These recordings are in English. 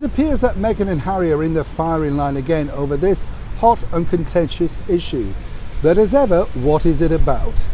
It appears that Meghan and Harry are in the firing line again over this hot and contentious issue. But as ever, what is it about?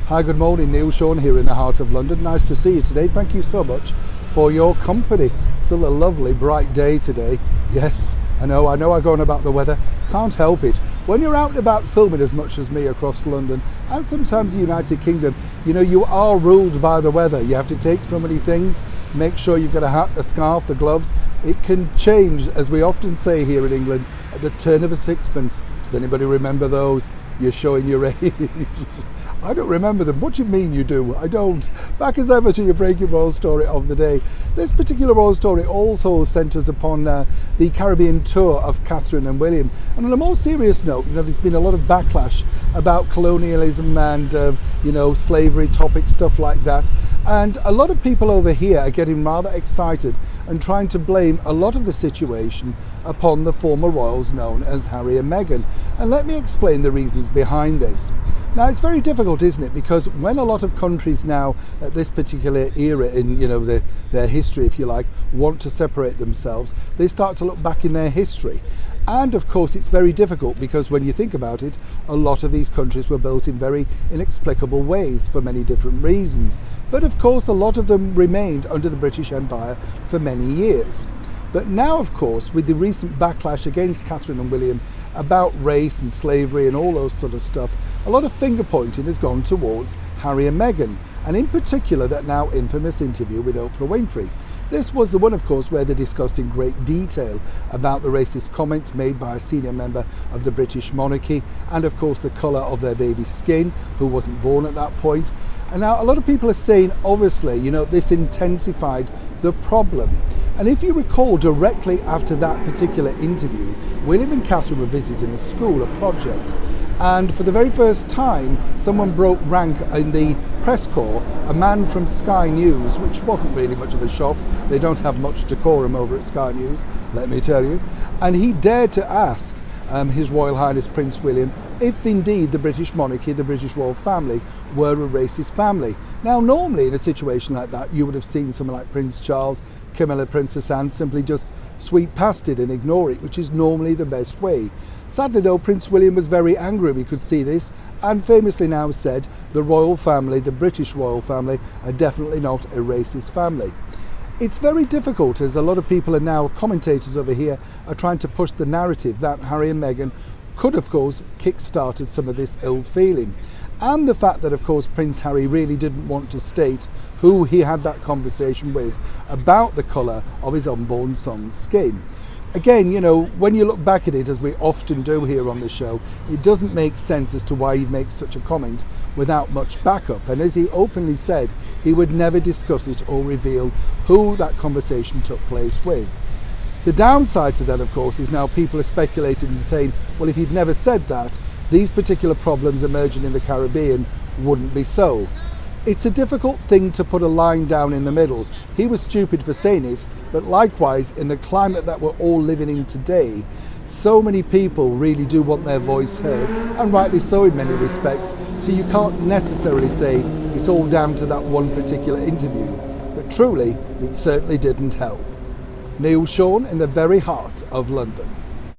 Hi, good morning, Neil Sean here in the heart of London. Nice to see you today. Thank you so much for your company. Still a lovely bright day today. Yes, I know I go on about the weather. Can't help it. When you're out and about filming as much as me across London and sometimes the United Kingdom, you are ruled by the weather. You have to take so many things. Make sure you've got a hat, a scarf, the gloves. It can change, as we often say here in England, at the turn of a sixpence. Does anybody remember those? You're showing your age. I don't remember them. What do you mean you do? I don't. Back as ever to your breaking royal story of the day. This particular royal story also centres upon the Caribbean tour of Catherine and William. And on a more serious note, there's been a lot of backlash about colonialism and slavery topics, stuff like that. And a lot of people over here are getting rather excited and trying to blame a lot of the situation upon the former royals known as Harry and Meghan. And let me explain the reasons behind this. Now, it's very difficult, isn't it? Because when a lot of countries now at this particular era in their history, if you like, want to separate themselves, they start to look back in their history. And of course, it's very difficult because when you think about it, a lot of these countries were built in very inexplicable ways for many different reasons. But of course, a lot of them remained under the British Empire for many years. But now, of course, with the recent backlash against Catherine and William about race and slavery and all those sort of stuff, a lot of finger pointing has gone towards Harry and Meghan, and in particular that now infamous interview with Oprah Winfrey. This was the one, of course, where they discussed in great detail about the racist comments made by a senior member of the British monarchy and, of course, the colour of their baby's skin, who wasn't born at that point. And now a lot of people are saying, obviously, this intensified the problem. And if you recall, directly after that particular interview, William and Catherine were visiting a school, a project. And for the very first time, someone broke rank in the press corps, a man from Sky News, which wasn't really much of a shock. They don't have much decorum over at Sky News, let me tell you. And he dared to ask His Royal Highness Prince William if indeed the British monarchy, the British royal family, were a racist family. Now, normally in a situation like that, you would have seen someone like Prince Charles, Camilla, Princess Anne simply just sweep past it and ignore it, which is normally the best way. Sadly though, Prince William was very angry, we could see this, and famously now said the royal family, the British royal family, are definitely not a racist family. It's very difficult, as a lot of people are now, commentators over here, are trying to push the narrative that Harry and Meghan could, of course, kick-started some of this ill feeling. And the fact that, of course, Prince Harry really didn't want to state who he had that conversation with about the colour of his unborn son's skin. Again, when you look back at it, as we often do here on the show, it doesn't make sense as to why he'd make such a comment without much backup. And as he openly said, he would never discuss it or reveal who that conversation took place with. The downside to that, of course, is now people are speculating and saying, well, if he'd never said that, these particular problems emerging in the Caribbean wouldn't be so. It's a difficult thing to put a line down in the middle. He was stupid for saying it, but likewise, in the climate that we're all living in today, so many people really do want their voice heard, and rightly so in many respects, so you can't necessarily say it's all down to that one particular interview. But truly, it certainly didn't help. Neil Sean in the very heart of London.